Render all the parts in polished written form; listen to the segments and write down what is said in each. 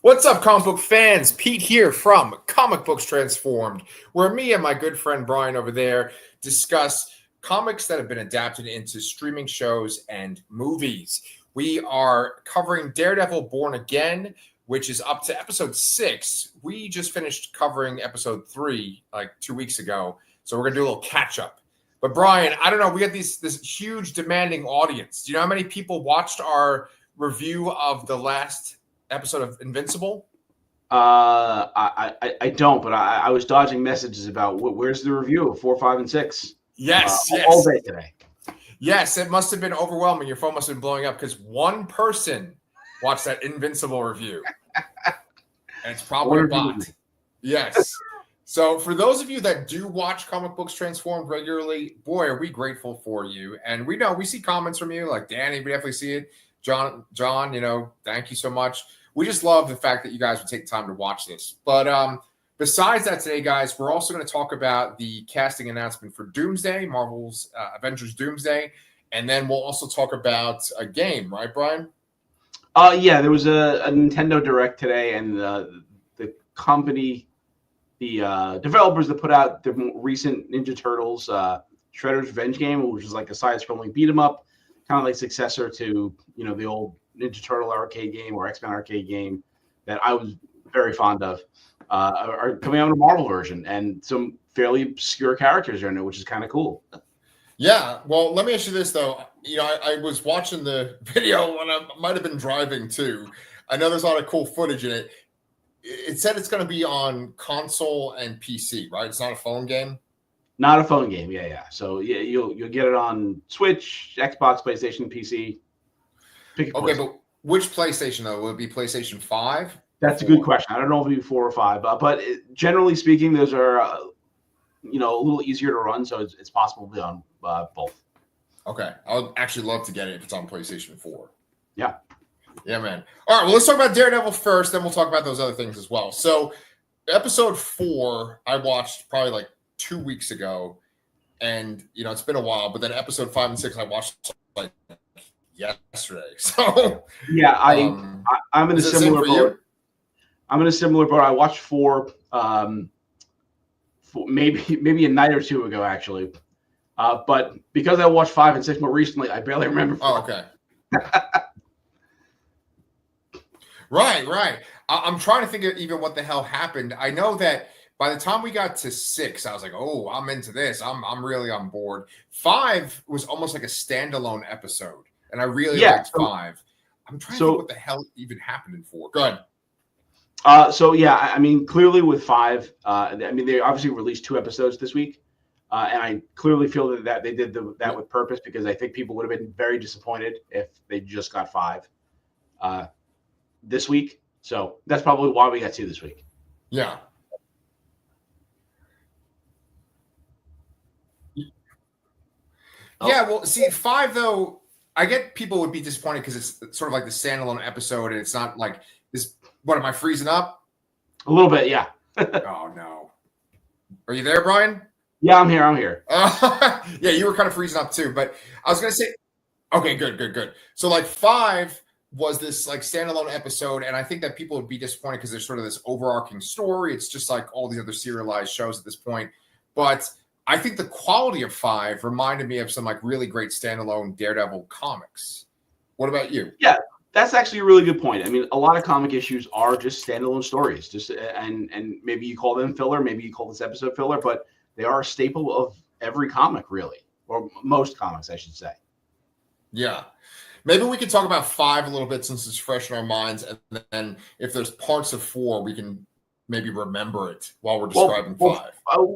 What's up, comic book fans? Pete here from Comic Books Transformed, where me and my good friend Brian over there discuss comics that have been adapted into streaming shows and movies. We are covering Daredevil Born Again, which is up to episode 6. We just finished covering episode 3 like 2 weeks ago, so we're going to do a little catch up. But Brian, I don't know, we got this huge demanding audience. Do you know how many people watched our review of the last episode of Invincible? I don't, but I was dodging messages about where's the review of 4, 5, and 6. Yes. All day today. Yes, it must have been overwhelming. Your phone must have been blowing up because one person watched that Invincible review, and it's probably a bot. Yes. So for those of you that do watch Comic Books Transformed regularly, boy, are we grateful for you. And we know we see comments from you, like Danny, we definitely see it. John, thank you so much. We just love the fact that you guys would take the time to watch this. But besides that today, guys, we're also going to talk about the casting announcement for Doomsday, Marvel's Avengers Doomsday. And then we'll also talk about a game, right, Brian? Yeah, there was a Nintendo Direct today, and the company, the developers that put out the recent Ninja Turtles Shredder's Revenge game, which is like a side-scrolling beat-em-up, kind of like successor to, the old Ninja Turtle arcade game or X-Men arcade game that I was very fond of, are coming out in a Marvel version, and some fairly obscure characters are in it, which is kind of cool. Yeah. Well, let me ask you this, though. I was watching the video when I might have been driving, too. I know there's a lot of cool footage in it. It said it's going to be on console and PC, right? It's not a phone game? Not a phone game, yeah. So yeah, you'll get it on Switch, Xbox, PlayStation, PC. Okay, but which PlayStation though? Will it be PlayStation 5? That's a good question. I don't know if it'll be 4 or 5, but generally speaking, those are a little easier to run, so it's possible to be on both. Okay, I would actually love to get it if it's on PlayStation 4. Yeah. Yeah, man. All right, well, let's talk about Daredevil first, then we'll talk about those other things as well. So, episode 4, I watched probably like 2 weeks ago, and it's been a while. But then episode 5 and 6, I watched like yesterday. So yeah, I'm in a similar boat. I'm in a similar boat. I watched 4, maybe a night or two ago, actually. But because I watched 5 and 6 more recently, I barely remember 4. Oh, okay. Right. I'm trying to think of even what the hell happened. I know that by the time we got to 6, I was like, oh, I'm into this. I'm really on board. 5 was almost like a standalone episode, and I really liked 5. I'm trying to think what the hell even happened in 4. Go ahead. So yeah, I mean, clearly with 5, they obviously released 2 episodes this week, and I clearly feel that they did that with purpose, because I think people would have been very disappointed if they just got 5 this week. So that's probably why we got 2 this week. Yeah. Yeah, well, see, 5, though, I get people would be disappointed because it's sort of like the standalone episode, and it's not like this. What, am I freezing up? A little bit, yeah. Oh, no. Are you there, Brian? Yeah, I'm here. Yeah, you were kind of freezing up, too. But I was going to say, okay, good. So, like, 5 was this, like, standalone episode, and I think that people would be disappointed because there's sort of this overarching story. It's just like all these other serialized shows at this point. But I think the quality of 5 reminded me of some like really great standalone Daredevil comics. What about you? Yeah, that's actually a really good point. I mean, a lot of comic issues are just standalone stories, and maybe you call them filler, maybe you call this episode filler, but they are a staple of every comic, really, or most comics, I should say. Yeah. Maybe we could talk about 5 a little bit since it's fresh in our minds, and then if there's parts of 4, we can maybe remember it while we're describing 5.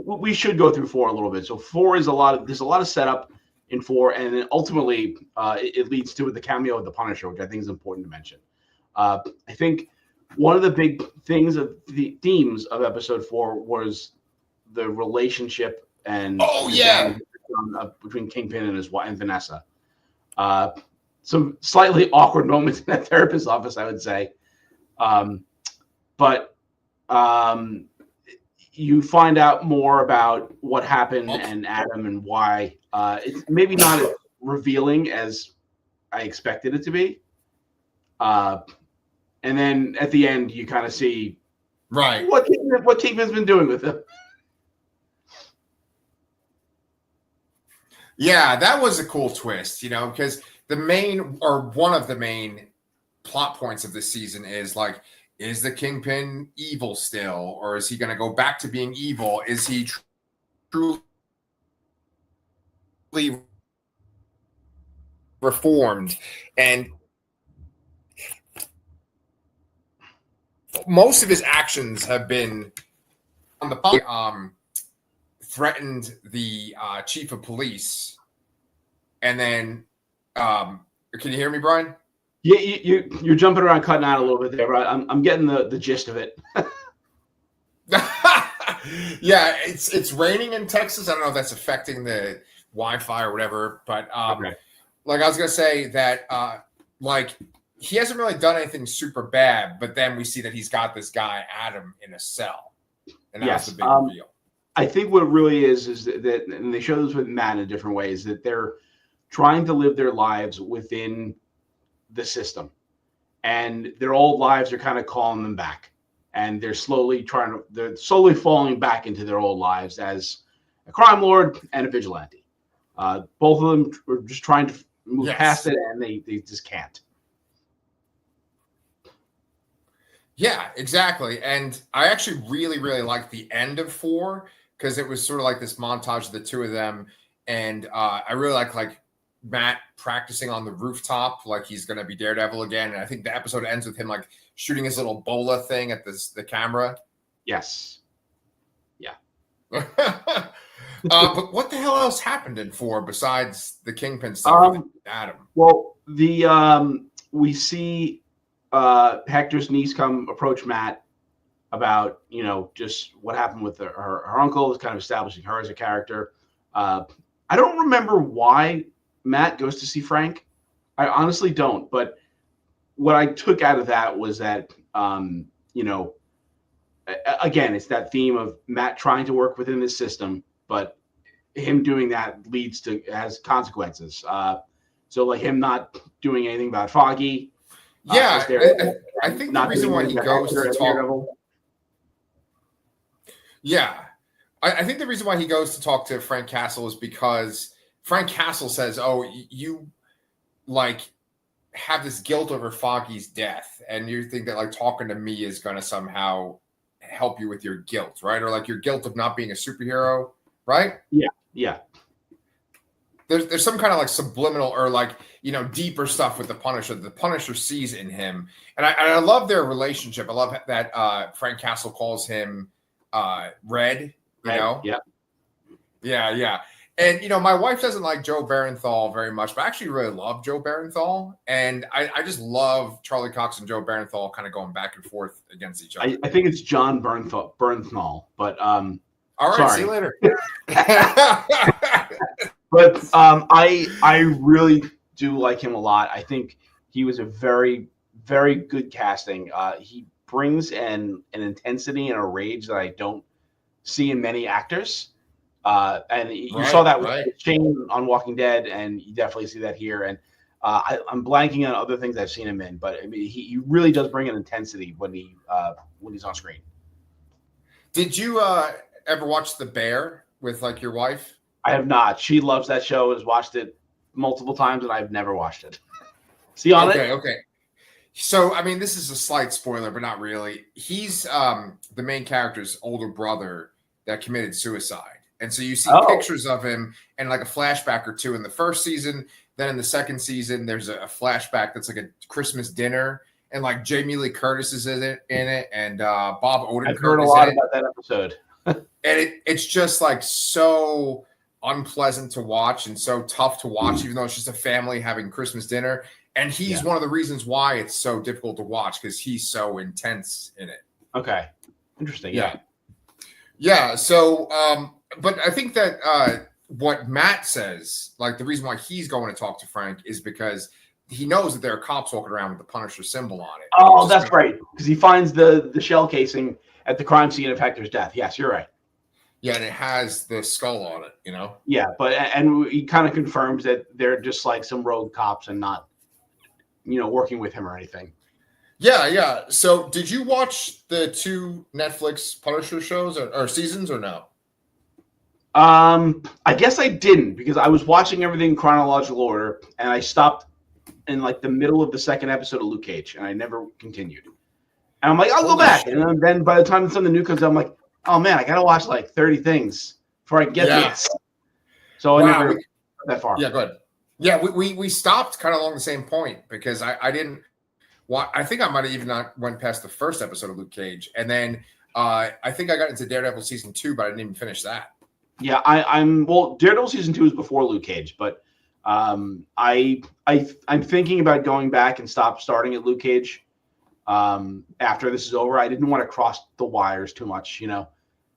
We should go through 4 a little bit. So 4 is there's a lot of setup in 4, and then ultimately it leads to the cameo of the Punisher, which I think is important to mention. I think one of the big things of the themes of episode 4 was the relationship and between Kingpin and his wife and Vanessa. Some slightly awkward moments in that therapist's office, I would say. But you find out more about what happened and Adam and why. It's maybe not as revealing as I expected it to be. And then at the end, you kind of see right. what Kingpin's been doing with him. Yeah, that was a cool twist, because the main or one of the main plot points of this season is like, is the Kingpin evil still, or is he going to go back to being evil? Is he truly reformed? And most of his actions have been on the threatened the chief of police, and then can you hear me, Brian? Yeah, you're jumping around, cutting out a little bit there, but I'm getting the gist of it. Yeah, it's raining in Texas. I don't know if that's affecting the Wi-Fi or whatever, but Okay. like I was gonna say that like he hasn't really done anything super bad, but then we see that he's got this guy Adam in a cell, and that's the big reveal. I think what it really is that, and they show this with Matt in different ways, that they're trying to live their lives within the system, and their old lives are kind of calling them back, and they're slowly falling back into their old lives as a crime lord and a vigilante. Both of them are just trying to move past it, and they just can't. Yeah, exactly. And I actually really, really liked the end of 4 because it was sort of like this montage of the two of them. And I really like Matt practicing on the rooftop, like he's going to be Daredevil again. And I think the episode ends with him like shooting his little bola thing at the camera. Yes. Yeah. But what the hell else happened in 4 besides the Kingpin stuff with Adam? Well, we see Hector's niece approach Matt about, just what happened with her uncle, is kind of establishing her as a character. I don't remember why Matt goes to see Frank. I honestly don't. But what I took out of that was that, again, it's that theme of Matt trying to work within this system, but him doing that has consequences. So like him not doing anything about Foggy. Yeah, I think the reason why he goes to talk. Yeah, I think the reason why he goes to talk to Frank Castle is because Frank Castle says, "Oh, you like have this guilt over Foggy's death, and you think that like talking to me is going to somehow help you with your guilt, right? Or like your guilt of not being a superhero, right?" Yeah. There's some kind of like subliminal or like, deeper stuff with the Punisher that the Punisher sees in him. And I love their relationship. I love that Frank Castle calls him Red, Yeah. Yeah. And, my wife doesn't like Joe Barenthal very much, but I actually really love Joe Barenthal. And I just love Charlie Cox and Joe Barenthal kind of going back and forth against each other. I think it's John Bernthal, but all right, sorry. See you later. But I really do like him a lot. I think he was a very, very good casting. He brings an intensity and a rage that I don't see in many actors. And you saw that with Shane on Walking Dead, and you definitely see that here. And I'm blanking on other things I've seen him in, but I mean, he really does bring an intensity when he's on screen. Did you ever watch The Bear with like your wife? I have not. She loves that show, has watched it multiple times, and I've never watched it. See on it? Okay. So, I mean, this is a slight spoiler, but not really. He's the main character's older brother that committed suicide. And so you see pictures of him and like a flashback or two in the first season. Then in the second season, there's a flashback that's like a Christmas dinner. And like Jamie Lee Curtis is in it and Bob Odenkirk. I've heard a lot about that episode. And it's just like so unpleasant to watch and so tough to watch, even though it's just a family having Christmas dinner. And he's one of the reasons why it's so difficult to watch, because he's so intense in it. Okay. Interesting. Yeah. So, but I think that what Matt says, like the reason why he's going to talk to Frank is because he knows that there are cops walking around with the Punisher symbol on it. Oh, that's right. Because he finds the shell casing at the crime scene of Hector's death. Yes, you're right. Yeah, and it has the skull on it, Yeah, and he kind of confirms that they're just like some rogue cops and not, working with him or anything. Yeah. So, did you watch the 2 Netflix Punisher shows or seasons or no? I guess I didn't because I was watching everything in chronological order, and I stopped in like the middle of the second episode of Luke Cage, and I never continued. And I'm like, I'll go Holy back, shit. and then by the time something new comes out, I'm like, oh man, I gotta watch like 30 things before I get Yeah. this. So I never got that far. Yeah, good. Yeah, we stopped kind of along the same point because I didn't. Well, I think I might have even not went past the first episode of Luke Cage, and then I think I got into Daredevil season 2, but I didn't even finish that. Yeah, I'm well. Daredevil season 2 is before Luke Cage, but I'm thinking about going back and starting at Luke Cage after this is over. I didn't want to cross the wires too much, Yeah.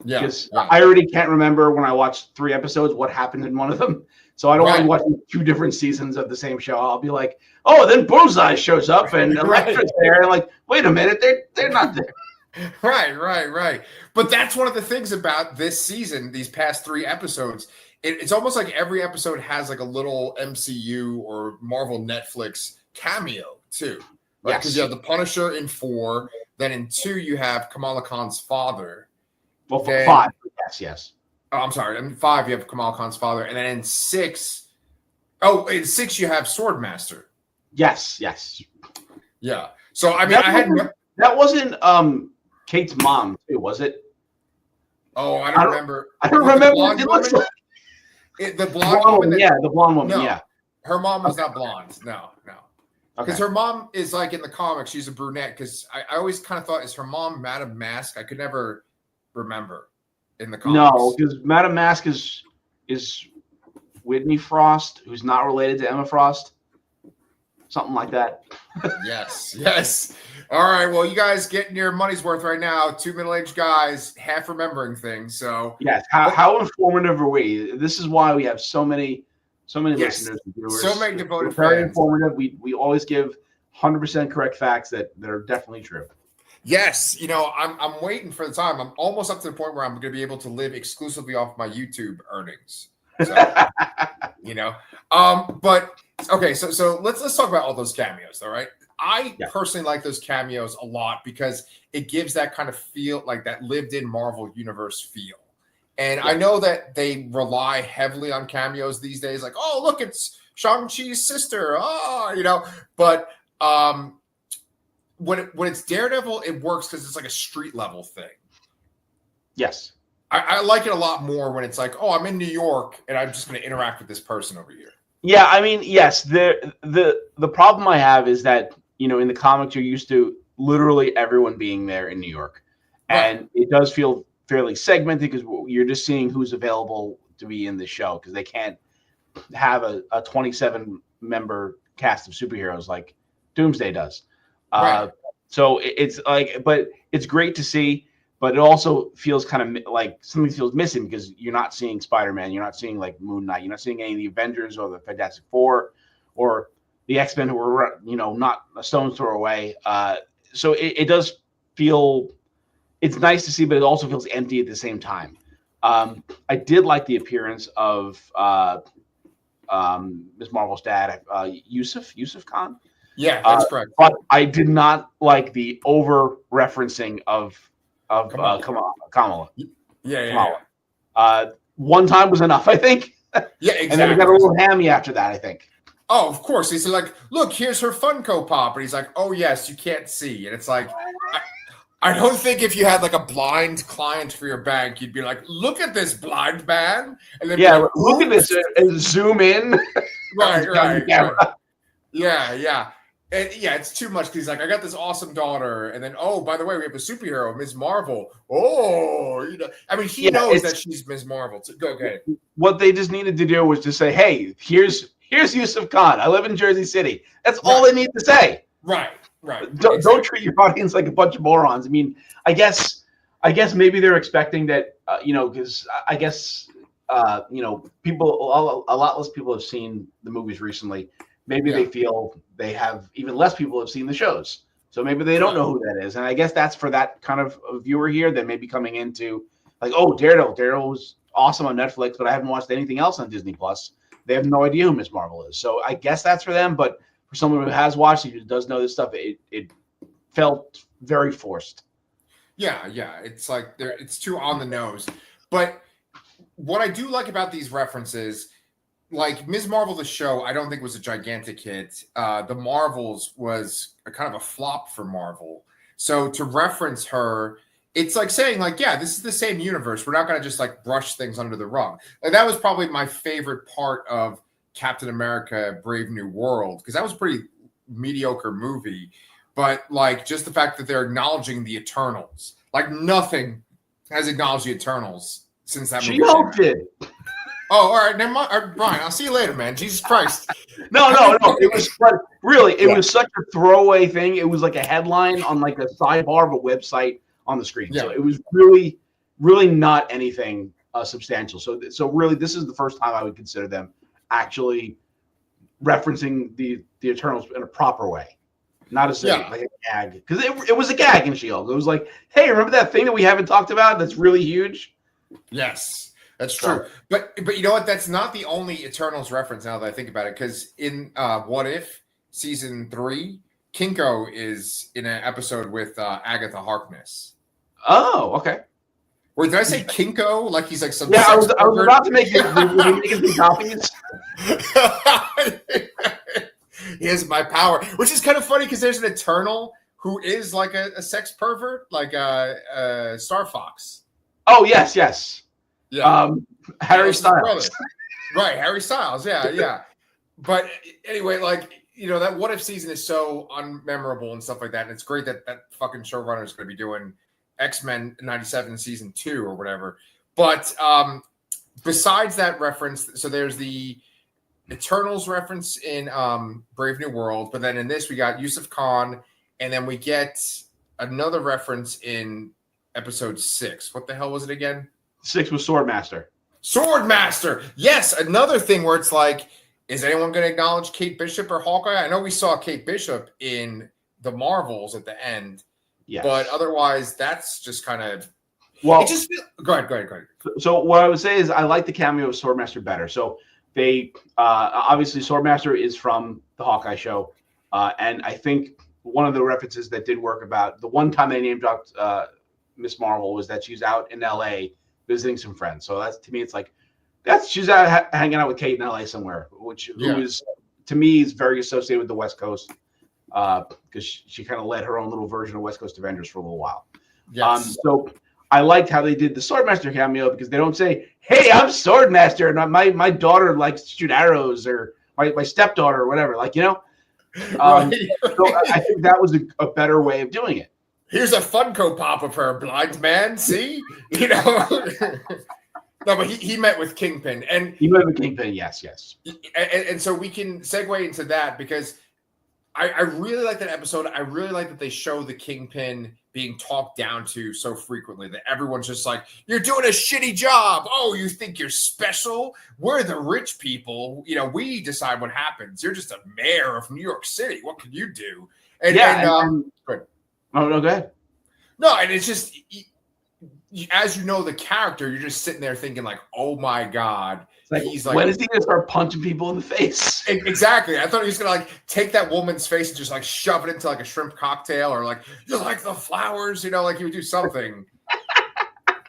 because I already can't remember when I watched 3 episodes what happened in one of them. So I don't want to watch 2 different seasons of the same show. I'll be like, oh, then Bullseye shows up and Elektra's there, and I'm like, wait a minute, they're not there. Right. But that's one of the things about this season, these past 3 episodes. It's almost like every episode has like a little MCU or Marvel Netflix cameo too. Right? Because you have the Punisher in 4, then in 2 you have Kamala Khan's father. Well, 5, yes. Oh, I'm sorry. In 5 you have Kamala Khan's father, and then in 6, in 6 you have Swordmaster. Yes. Yeah. So I mean, that wasn't Kate's mom too, was it? Oh, I don't remember. I don't remember what it looks like. The blonde woman. The blonde woman. No, yeah. Her mom was not blonde. No. Because Okay. her mom is like in the comics, she's a brunette. Because I always kind of thought, is her mom Madame Mask? I could never remember in the comics. No, because Madame Mask is Whitney Frost, who's not related to Emma Frost. Something like that. Yes. All right. Well, you guys getting your money's worth right now. 2 middle-aged guys, half remembering things. So yes, how informative are we? This is why we have so many listeners and viewers. So many devoted We're very fans. informative. We always give 100% correct facts that are definitely true. Yes, I'm waiting for the time. I'm almost up to the point where I'm going to be able to live exclusively off my YouTube earnings. So, but okay, so let's talk about all those cameos. All right, I personally like those cameos a lot because it gives that kind of feel, like that lived-in Marvel universe feel. And I know that they rely heavily on cameos these days, like, oh, look, it's Shang-Chi's sister, but when it's Daredevil, it works because it's like a street level thing. Yes. I like it a lot more when it's like, oh, I'm in New York and I'm just going to interact with this person over here. Yeah, I mean, yes. The problem I have is that, in the comics, you're used to literally everyone being there in New York. And it does feel fairly segmented because you're just seeing who's available to be in the show because they can't have a 27-member cast of superheroes like Doomsday does. So it's like, but it's great to see. But it also feels kind of like something feels missing because you're not seeing Spider-Man, you're not seeing like Moon Knight, you're not seeing any of the Avengers or the Fantastic Four or the X-Men who were, not a stone's throw away. So it does feel, it's nice to see, but it also feels empty at the same time. I did like the appearance of Ms. Marvel's dad, Yusuf Khan. Yeah, that's correct. But I did not like the over referencing of Kamala. Yeah. One time was enough, I think. Yeah, exactly. And then we got a little hammy after that, I think. Oh, of course. He's like, look, here's her Funko Pop. And he's like, oh, yes, you can't see. And it's like, I don't think if you had like a blind client for your bank, you'd be like, look at this blind man. And then look at this and zoom in. Right. Yeah. And it's too much because he's like, I got this awesome daughter. And then, oh, by the way, we have a superhero, Ms. Marvel. Oh, I mean, he knows that she's Ms. Marvel. So go ahead. What they just needed to do was just say, hey, here's Yusuf Khan. I live in Jersey City. That's all they need to say. Right. Don't treat your audience like a bunch of morons. I mean, I guess maybe they're expecting that, because I guess, people, a lot less people have seen the movies recently. Maybe they feel they have even less people have seen the shows. So maybe they don't know who that is. And I guess that's for that kind of viewer here that may be coming into like, oh, Daredevil. Daredevil was awesome on Netflix, but I haven't watched anything else on Disney Plus. They have no idea who Ms. Marvel is. So I guess that's for them. But for someone who has watched it, who does know this stuff, it felt very forced. Yeah, it's like it's too on the nose. But what I do like about these references, like Ms. Marvel, the show, I don't think was a gigantic hit. The Marvels was a kind of a flop for Marvel. So to reference her, it's like saying, like, yeah, this is the same universe. We're not going to just like brush things under the rug. Like that was probably my favorite part of Captain America: Brave New World, because that was a pretty mediocre movie. But like just the fact that they're acknowledging the Eternals, like nothing has acknowledged the Eternals since that movie. She did. Oh, all right, never mind. All right, Brian, I'll see you later, man. Jesus Christ. No. It was really, it was such a throwaway thing. It was like a headline on like a sidebar of a website on the screen. Yeah. So it was really, really not anything substantial. So really, this is the first time I would consider them actually referencing the Eternals in a proper way. Not as like a gag, because it was a gag in She-Hulk. It was like, hey, remember that thing that we haven't talked about that's really huge? Yes, that's true. But you know what? That's not the only Eternals reference now that I think about it. Because in What If season 3, Kinko is in an episode with Agatha Harkness. Oh, okay. Wait, did I say Kinko? Like he's like some. Yeah, I was about to make it copies. Here's my power, which is kind of funny because there's an Eternal who is like a sex pervert, like Star Fox. Oh yes. Yeah. Harry Styles. Right, Harry Styles. Yeah. But anyway, like that What If season is so unmemorable and stuff like that, and it's great that fucking showrunner is going to be doing X-Men 97 season 2 or whatever. But besides that reference, so there's the Eternals reference in Brave New World, but then in this we got Yusuf Khan, and then we get another reference in episode 6. What the hell was it again? 6 was Swordmaster. Swordmaster! Yes, another thing where it's like, is anyone going to acknowledge Kate Bishop or Hawkeye? I know we saw Kate Bishop in the Marvels at the end, but otherwise that's just kind of... Well, go ahead. So what I would say is I like the cameo of Swordmaster better. So they obviously Swordmaster is from the Hawkeye show, and I think one of the references that did work about the one time they name dropped Miss Marvel was that she's out in L.A. visiting some friends. So that's, to me, it's like she's out hanging out with Kate in L.A. somewhere, who is, to me, is very associated with the West Coast because she kind of led her own little version of West Coast Avengers for a little while. Yes. So I liked how they did the Swordmaster cameo because they don't say, hey, I'm Swordmaster and my daughter likes to shoot arrows, or my stepdaughter or whatever. Like, So I think that was a better way of doing it. Here's a Funko Pop of her, blind man. See? No, but he met with Kingpin. And he met with Kingpin, yes. And so we can segue into that because I really like that episode. I really like that they show the Kingpin being talked down to so frequently that everyone's just like, you're doing a shitty job. Oh, you think you're special? We're the rich people. We decide what happens. You're just a mayor of New York City. What can you do? And go ahead. Oh, no, go ahead. No, and it's just, as you know the character, you're just sitting there thinking like, oh my God. He's like, when is he going to start punching people in the face? Exactly. I thought he was going to like take that woman's face and just like shove it into like a shrimp cocktail, or like, you like the flowers, like he would do something.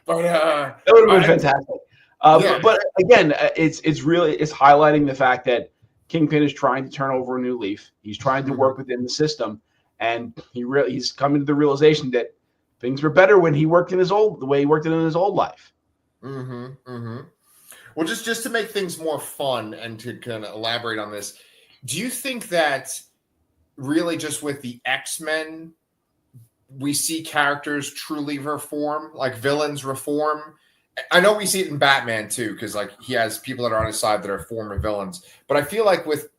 But that would have been fantastic. But again, it's highlighting the fact that Kingpin is trying to turn over a new leaf. He's trying to work within the system, and he's coming to the realization that things were better when he worked the way he worked in his old life. Well, just to make things more fun and to kind of elaborate on this, do you think that really just with the X-Men, we see characters truly reform, like villains reform? I know we see it in Batman too, because like he has people that are on his side that are former villains. But I feel like with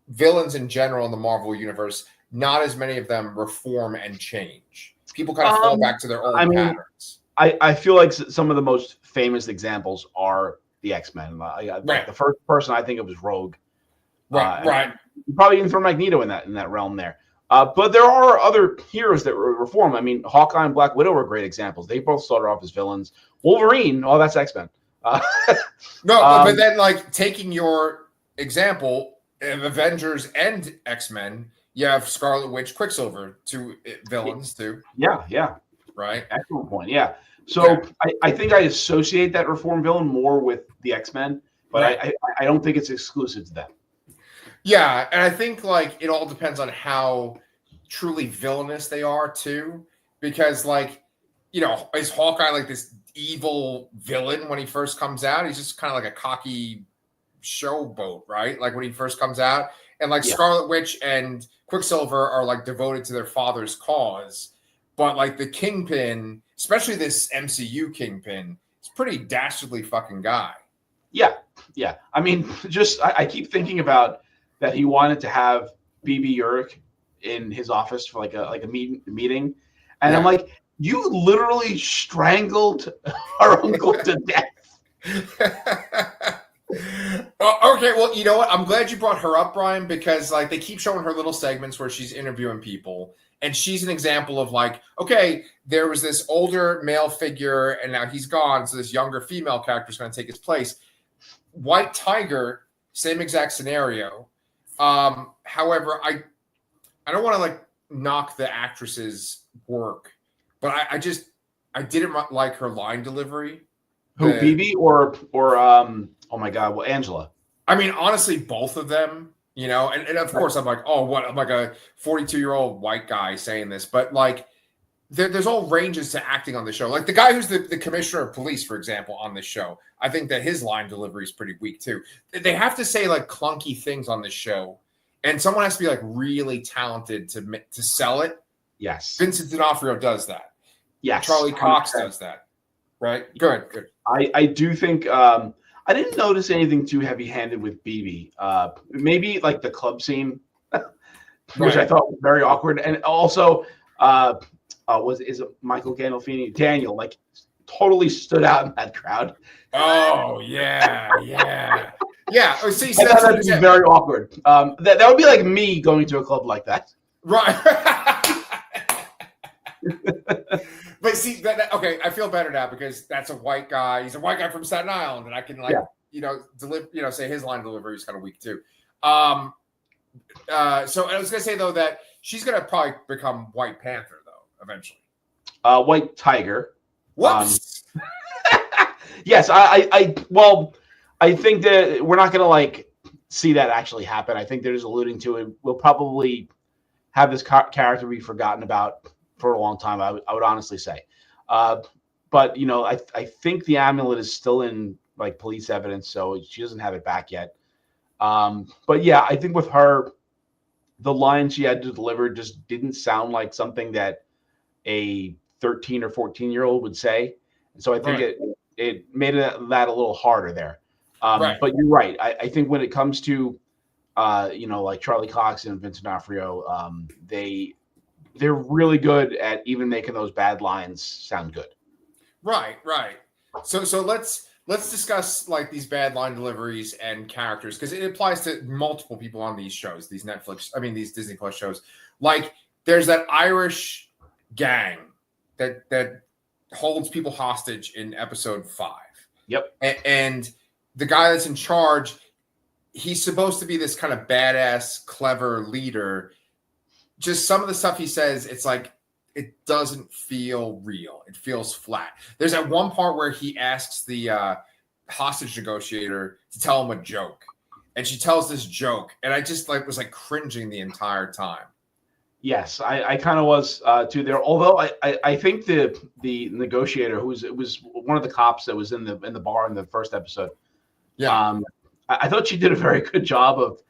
villains in general in the Marvel universe, not as many of them reform and change. People kind of fall back to their old patterns. I feel like some of the most famous examples are the X-Men. The first person I think of was Rogue. Right. Probably even throw Magneto in that realm there. But there are other heroes that reform. I mean, Hawkeye and Black Widow are great examples. They both started off as villains. Wolverine, that's X-Men. But then like taking your example of Avengers and X-Men, You have Scarlet Witch, Quicksilver, two villains too. Yeah. Right. Excellent point. Yeah. So I think I associate that Reform villain more with the X-Men, but I don't think it's exclusive to them. Yeah, and I think like it all depends on how truly villainous they are too, because like is Hawkeye like this evil villain when he first comes out? He's just kind of like a cocky showboat, right? Like when he first comes out, and like Scarlet Witch and Quicksilver are like devoted to their father's cause, but like the Kingpin, especially this MCU Kingpin, is pretty dastardly fucking guy. Yeah. I mean, just I keep thinking about that he wanted to have BB Urich in his office for like a meeting, and I'm like, you literally strangled our uncle to death. Okay, well, you know what? I'm glad you brought her up, Brian, because like they keep showing her little segments where she's interviewing people, and she's an example of like, okay, there was this older male figure, and now he's gone, so this younger female character is going to take his place. White Tiger, same exact scenario. However, I don't want to like knock the actress's work, but I didn't like her line delivery. Who, BB or oh my God, well, Angela. I mean, honestly, both of them, and of course I'm like, oh, what? I'm like a 42-year-old white guy saying this, but like there's all ranges to acting on the show. Like the guy who's the commissioner of police, for example, on this show, I think that his line delivery is pretty weak too. They have to say like clunky things on this show, and someone has to be like really talented to sell it. Yes. Vincent D'Onofrio does that. Yes. Charlie Cox does that. Right? Good. I do think I didn't notice anything too heavy-handed with BB. Maybe like the club scene, which I thought was very awkward, and also is it Michael Gandolfini? Daniel, like totally stood out in that crowd. Oh yeah. Oh, see, that'd be very awkward. That would be like me going to a club like that. Right. But see, okay, I feel better now because that's a white guy. He's a white guy from Staten Island, and I can say his line delivery is kind of weak too. So I was gonna say though that she's gonna probably become White Panther though eventually. White Tiger. Whoops. Yes, I think that we're not gonna like see that actually happen. I think they're just alluding to it. We'll probably have this character be forgotten about for a long time. I would honestly say, but I think the amulet is still in like police evidence, so she doesn't have it back yet. But yeah, I think with her, the line she had to deliver just didn't sound like something that a 13 or 14-year-old would say, and so I think it made that a little harder there. But you're right. I think when it comes to like Charlie Cox and Vincent D'Onofrio, they're really good at even making those bad lines sound good. Right. So let's discuss like these bad line deliveries and characters because it applies to multiple people on these shows, these Disney Plus shows. Like there's that Irish gang that holds people hostage in episode 5. Yep. And the guy that's in charge, he's supposed to be this kind of badass, clever leader. Just some of the stuff he says, it's like it doesn't feel real. It feels flat. There's that one part where he asks the hostage negotiator to tell him a joke, and she tells this joke, and I just was cringing the entire time. Yes, I kind of was too there. Although I think the negotiator, it was one of the cops that was in the bar in the first episode. Yeah, I thought she did a very good job of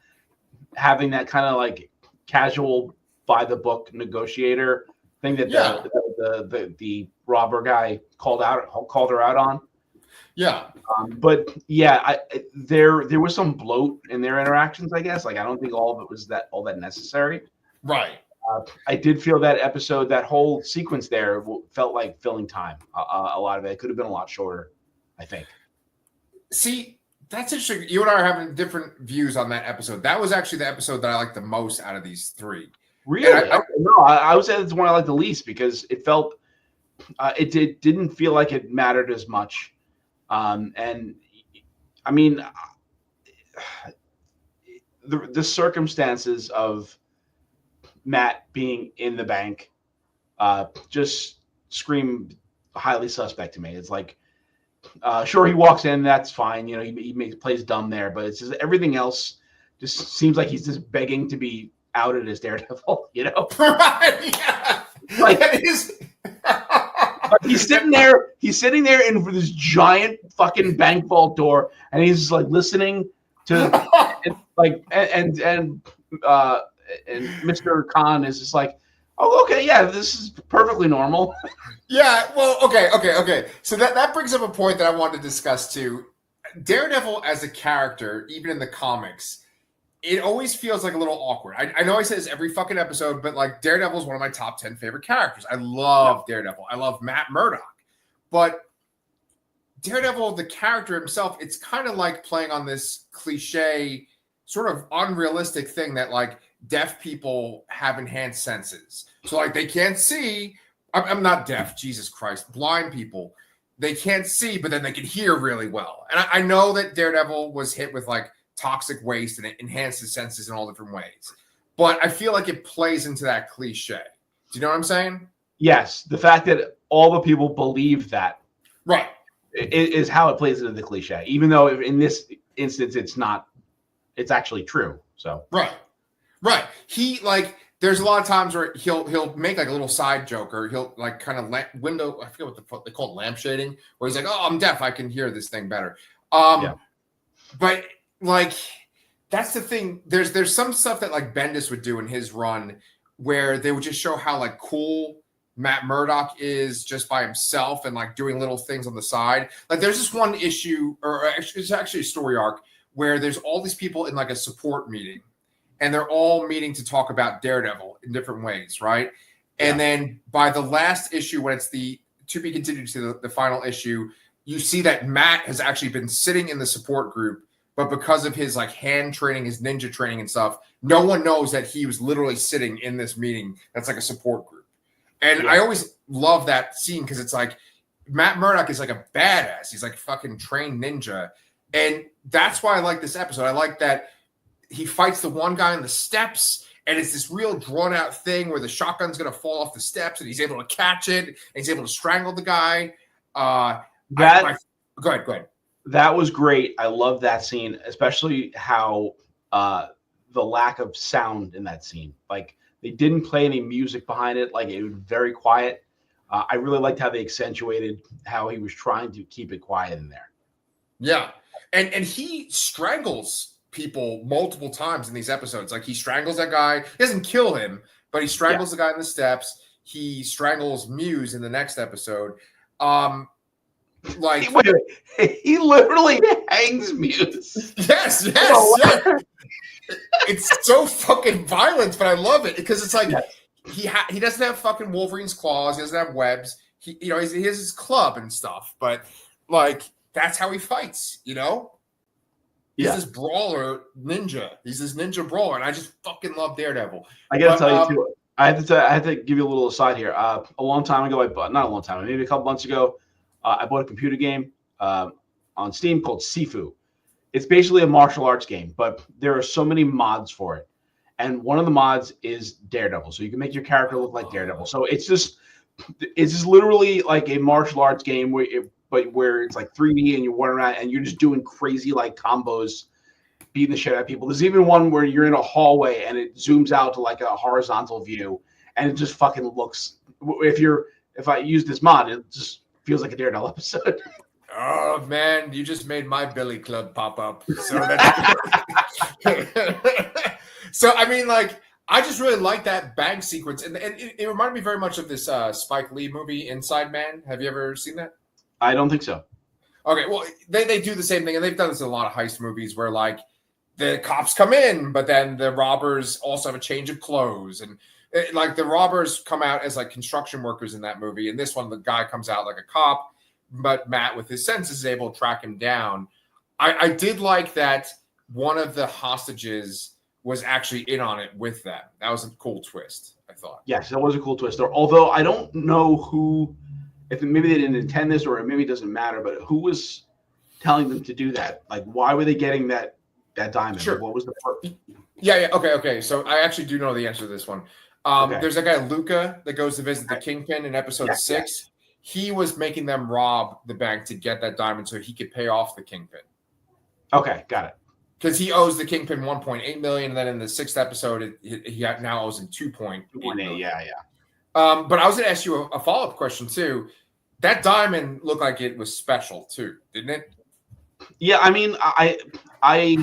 having that kind of like casual, by the book negotiator thing that the robber guy called her out on. Yeah. But yeah, there was some bloat in their interactions, I guess. Like I don't think all of it was all that necessary. Right. I did feel that episode, that whole sequence there felt like filling time. A lot of it could have been a lot shorter, I think. See, that's interesting. You and I are having different views on that episode. That was actually the episode that I liked the most out of these 3. Really? I would say it's the one I like the least because it felt it didn't feel like it mattered as much. And I mean, the circumstances of Matt being in the bank just scream highly suspect to me. It's like, sure, he walks in, that's fine. You know, he plays dumb there, but it's just everything else just seems like he's just begging to be outed as Daredevil. You know, Right? Yeah. like That is. he's sitting there in for this giant fucking bank vault door, and he's just like listening to and Mr. Khan is just like, oh, okay, yeah, this is perfectly normal. Yeah, well, okay. So that brings up a point that I wanted to discuss too. Daredevil as a character, even in the comics, it always feels like a little awkward. I know I say this every fucking episode, but like Daredevil is one of my top 10 favorite characters. I love Daredevil. I love Matt Murdock. But Daredevil, the character himself, it's kind of like playing on this cliche, sort of unrealistic thing that like deaf people have enhanced senses. So like they can't see. I'm not deaf, Jesus Christ. Blind people, they can't see, but then they can hear really well. And I know that Daredevil was hit with like toxic waste and it enhanced his senses in all different ways. But I feel like it plays into that cliche. Do you know what I'm saying? Yes, the fact that all the people believe that Right. is how it plays into the cliche, even though in this instance it's not. It's actually true. So right. He like there's a lot of times where he'll make like a little side joke or he'll like kind of window. I forget what the fuck they call it, lampshading, where he's like, "Oh, I'm deaf. I can hear this thing better." But like that's the thing. There's some stuff that like Bendis would do in his run where they would just show how like cool Matt Murdock is just by himself and like doing little things on the side. Like there's this one issue, or actually, it's actually a story arc where there's all these people in like a support meeting and they're all meeting to talk about Daredevil in different ways, right? And then by the last issue, when it's the to be continued to the final issue, you see that Matt has actually been sitting in the support group, but because of his like hand training, his ninja training and stuff, no one knows that he was literally sitting in this meeting that's like a support group. And I always love that scene because it's like Matt Murdock is like a badass. He's like a fucking trained ninja. And that's why I like this episode. I like that he fights the one guy on the steps, and it's this real drawn out thing where the shotgun's going to fall off the steps, and he's able to catch it, and he's able to strangle the guy. Go ahead. That was great. I love that scene, especially how the lack of sound in that scene. Like they didn't play any music behind it. Like it was very quiet. I really liked how they accentuated how he was trying to keep it quiet in there. Yeah. And he strangles people multiple times in these episodes. Like he strangles that guy. He doesn't kill him, but he strangles the guy in the steps. He strangles Muse in the next episode. Like wait. He literally hangs Muse. Yes. It's so fucking violent, but I love it because it's like he doesn't have fucking Wolverine's claws. He doesn't have webs. He has his club and stuff, but like that's how he fights. You know. He's this brawler ninja. He's this ninja brawler, and I just fucking love Daredevil. I gotta tell you too. I have to give you a little aside here. A long time ago, not a long time, maybe a couple months ago, I bought a computer game on Steam called Sifu. It's basically a martial arts game, but there are so many mods for it, and one of the mods is Daredevil. So you can make your character look like Daredevil. So it's just literally like a martial arts game where it's like 3D and you're running around and you're just doing crazy like combos, beating the shit out of people. There's even one where you're in a hallway and it zooms out to like a horizontal view and it just fucking looks. If I use this mod, it just feels like a Daredevil episode. Oh man, you just made my Billy Club pop up. So so I mean, like I just really like that bang sequence, and it reminded me very much of this Spike Lee movie, Inside Man. Have you ever seen that? I don't think so. Okay, well, they do the same thing, and they've done this in a lot of heist movies where, like, the cops come in, but then the robbers also have a change of clothes. And, like, the robbers come out as, like, construction workers in that movie. And this one, the guy comes out like a cop, but Matt, with his senses, is able to track him down. I did like that one of the hostages was actually in on it with them. That was a cool twist, I thought. Yes, that was a cool twist. Although I don't know who... If maybe they didn't intend this, or maybe it doesn't matter, but who was telling them to do that? Like, why were they getting that diamond? Sure. Like, what was the purpose? Yeah. Okay. So I actually do know the answer to this one. There's a guy, Luca, that goes to visit the Kingpin in episode 6. He was making them rob the bank to get that diamond so he could pay off the Kingpin. Okay, got it. Because he owes the Kingpin $1.8 million, and then in the 6th episode, he now owes him $2.8 million. Yeah. But I was going to ask you a follow-up question, too. That diamond looked like it was special, too, didn't it? Yeah, I mean, I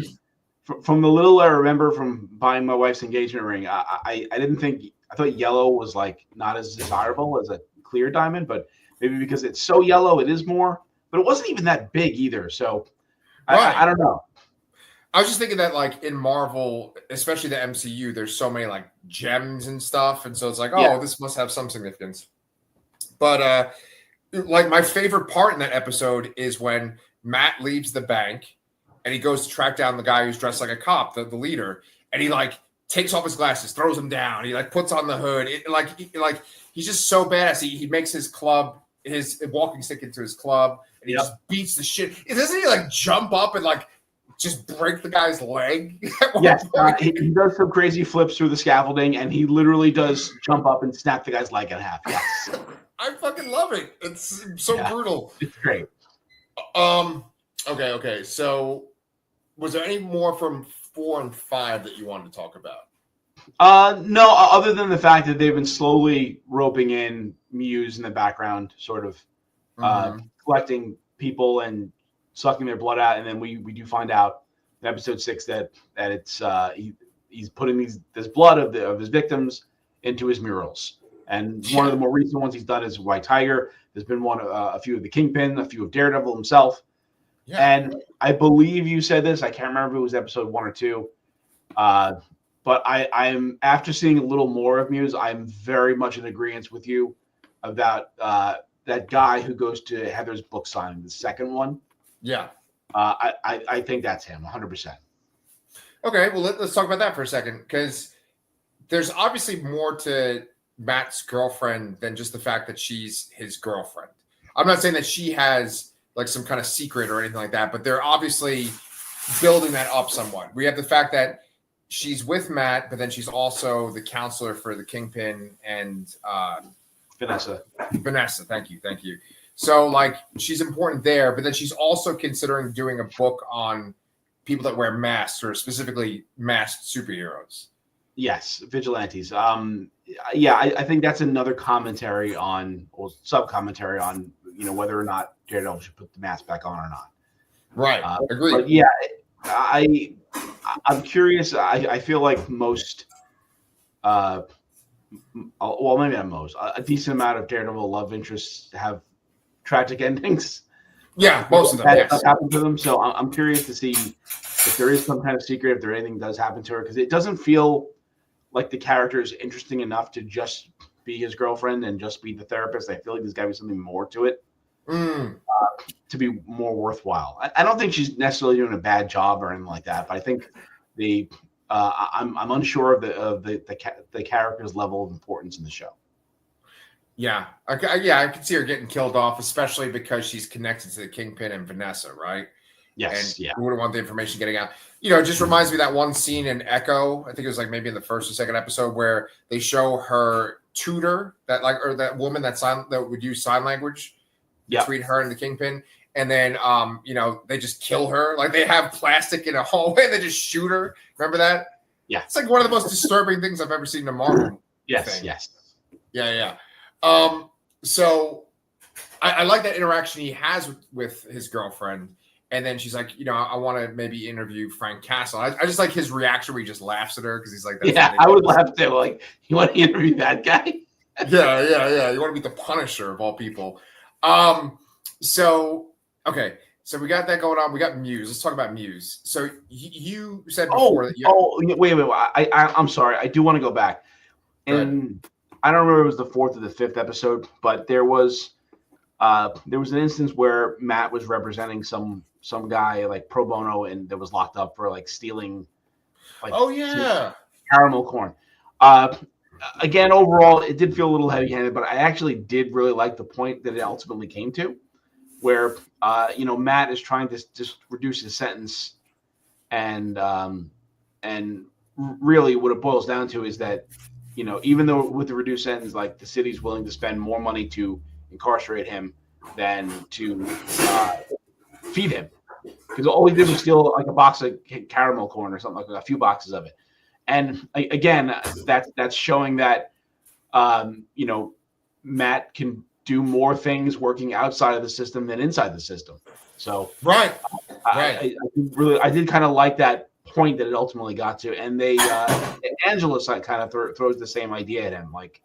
from the little I remember from buying my wife's engagement ring, I didn't think – I thought yellow was, like, not as desirable as a clear diamond, but maybe because it's so yellow, it is more. But it wasn't even that big either, so I don't know. I was just thinking that, like, in Marvel, especially the MCU, there's so many, like, gems and stuff. And so it's like, this must have some significance. But, like, my favorite part in that episode is when Matt leaves the bank and he goes to track down the guy who's dressed like a cop, the leader. And he, like, takes off his glasses, throws them down. He, like, puts on the hood. He's just so badass. He makes his club, his walking stick into his club. And he just beats the shit. Doesn't he, like, jump up and, like, just break the guy's leg? Yes, he does some crazy flips through the scaffolding, and he literally does jump up and snap the guy's leg in half. Yes, I fucking love it. It's so brutal. It's great. Okay. So, was there any more from 4 and 5 that you wanted to talk about? No, other than the fact that they've been slowly roping in Muse in the background, sort of collecting people and sucking their blood out, and then we do find out in episode 6 that it's he's putting this blood of his victims into his murals. And one of the more recent ones he's done is White Tiger. There's been a few of the Kingpin, a few of Daredevil himself. Yeah. And I believe you said this. I can't remember if it was episode 1 or 2. But I'm after seeing a little more of Muse, I'm very much in agreement with you about that guy who goes to Heather's book signing, the second one. Yeah. I think that's him, 100%. Okay, well, let's talk about that for a second, because there's obviously more to Matt's girlfriend than just the fact that she's his girlfriend. I'm not saying that she has, like, some kind of secret or anything like that, but they're obviously building that up somewhat. We have the fact that she's with Matt, but then she's also the counselor for the Kingpin and Vanessa, thank you. So, like, she's important there, but then she's also considering doing a book on people that wear masks, or specifically masked superheroes. Yes, vigilantes. I think that's another commentary on, or sub-commentary on, whether or not Daredevil should put the mask back on or not. Right, agreed. But yeah, I'm curious. I feel like most, well, maybe not most, a decent amount of Daredevil love interests have tragic endings. Yeah, most of them. That happened to them. So I'm curious to see if there is some kind of secret, if there anything does happen to her, because it doesn't feel like the character is interesting enough to just be his girlfriend and just be the therapist. I feel like there's got to be something more to it to be more worthwhile. I don't think she's necessarily doing a bad job or anything like that, but I think I'm unsure of the character's level of importance in the show. Yeah, I can see her getting killed off, especially because she's connected to the Kingpin and Vanessa, right? Yes, and we wouldn't want the information getting out. It just reminds me of that one scene in Echo. I think it was like maybe in the first or second episode where they show her tutor, or that woman that would use sign language between her and the Kingpin, and then they just kill her. Like, they have plastic in a hallway and they just shoot her. Remember that? Yeah, it's like one of the most disturbing things I've ever seen in a Marvel. Yes. Yeah. So I like that interaction he has with his girlfriend. And then she's like, I want to maybe interview Frank Castle. I just like his reaction where he just laughs at her because he's like, I would laugh too. Like, you want to interview that guy? Yeah. You want to be the Punisher of all people. So we got that going on. We got Muse. Let's talk about Muse. So you said before that. Wait. I'm sorry. I do want to go back. And I don't remember if it was the 4th or the 5th episode, but there was an instance where Matt was representing some guy, like, pro bono, and that was locked up for, like, stealing, like, caramel corn. Again, overall, it did feel a little heavy-handed, but I actually did really like the point that it ultimately came to, where Matt is trying to just reduce his sentence, and really what it boils down to is that even though with the reduced sentence, like the city's willing to spend more money to incarcerate him than to feed him, because all he did was steal like a box of caramel corn or something, like a few boxes of it. And again, that's showing that Matt can do more things working outside of the system than inside the system. So right. I did kind of like that point that it ultimately got to, and they Angela kind of throws the same idea at him, like,